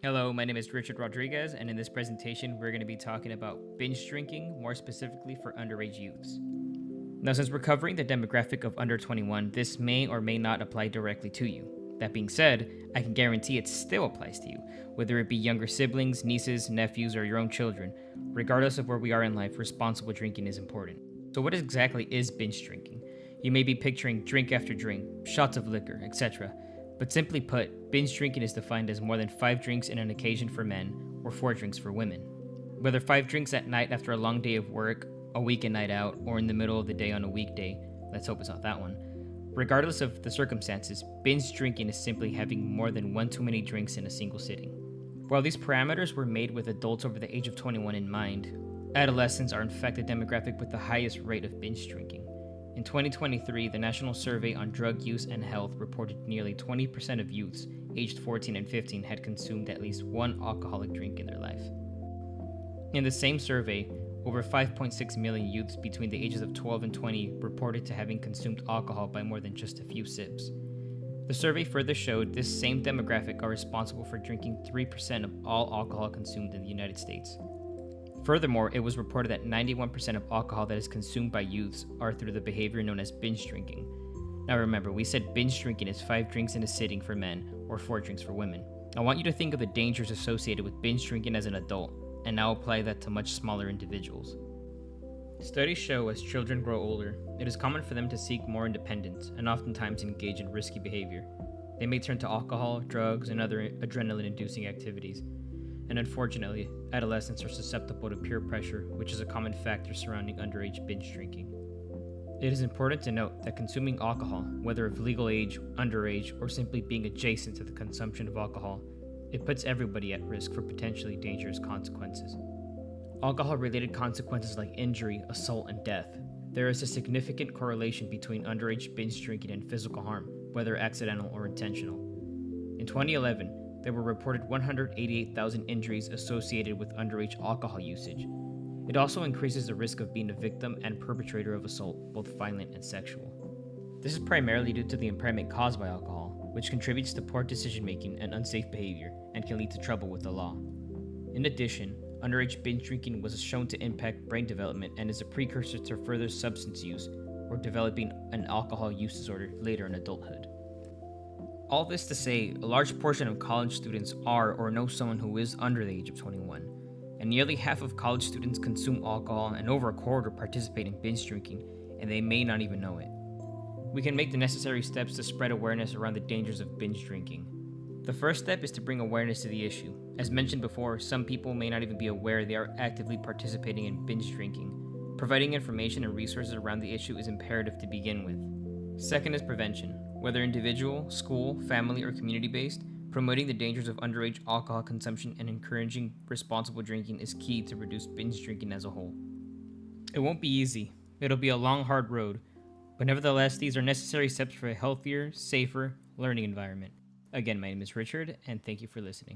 Hello, my name is Richard Rodriguez, and in this presentation, we're going to be talking about binge drinking, more specifically for underage youths. Now, since we're covering the demographic of under 21, this may or may not apply directly to you. That being said, I can guarantee it still applies to you, whether it be younger siblings, nieces, nephews, or your own children. Regardless of where we are in life, responsible drinking is important. So, what exactly is binge drinking? You may be picturing drink after drink, shots of liquor, etc. But simply put, binge drinking is defined as more than 5 drinks in an occasion for men or 4 drinks for women. Whether 5 drinks at night after a long day of work, a weekend night out, or in the middle of the day on a weekday, let's hope it's not that one. Regardless of the circumstances, binge drinking is simply having more than one too many drinks in a single sitting. While these parameters were made with adults over the age of 21 in mind, adolescents are in fact the demographic with the highest rate of binge drinking. In 2023, the National Survey on Drug Use and Health reported nearly 20% of youths aged 14 and 15 had consumed at least one alcoholic drink in their life. In the same survey, over 5.6 million youths between the ages of 12 and 20 reported to having consumed alcohol by more than just a few sips. The survey further showed this same demographic are responsible for drinking 3% of all alcohol consumed in the United States. Furthermore, it was reported that 91% of alcohol that is consumed by youths are through the behavior known as binge drinking. Now remember, we said binge drinking is 5 drinks in a sitting for men or 4 drinks for women. I want you to think of the dangers associated with binge drinking as an adult, and now apply that to much smaller individuals. Studies show as children grow older, it is common for them to seek more independence and oftentimes engage in risky behavior. They may turn to alcohol, drugs, and other adrenaline-inducing activities. And unfortunately, adolescents are susceptible to peer pressure, which is a common factor surrounding underage binge drinking. It is important to note that consuming alcohol, whether of legal age, underage, or simply being adjacent to the consumption of alcohol, it puts everybody at risk for potentially dangerous consequences. Alcohol-related consequences like injury, assault, and death. There is a significant correlation between underage binge drinking and physical harm, whether accidental or intentional. In 2011, there were reported 188,000 injuries associated with underage alcohol usage. It also increases the risk of being a victim and perpetrator of assault, both violent and sexual. This is primarily due to the impairment caused by alcohol, which contributes to poor decision-making and unsafe behavior and can lead to trouble with the law. In addition, underage binge drinking was shown to impact brain development and is a precursor to further substance use or developing an alcohol use disorder later in adulthood. All this to say, a large portion of college students are or know someone who is under the age of 21, and nearly half of college students consume alcohol and over a quarter participate in binge drinking, and they may not even know it. We can make the necessary steps to spread awareness around the dangers of binge drinking. The first step is to bring awareness to the issue. As mentioned before, some people may not even be aware they are actively participating in binge drinking. Providing information and resources around the issue is imperative to begin with. Second is prevention. Whether individual, school, family, or community-based, promoting the dangers of underage alcohol consumption and encouraging responsible drinking is key to reduce binge drinking as a whole. It won't be easy. It'll be a long, hard road. But nevertheless, these are necessary steps for a healthier, safer learning environment. Again, my name is Richard, and thank you for listening.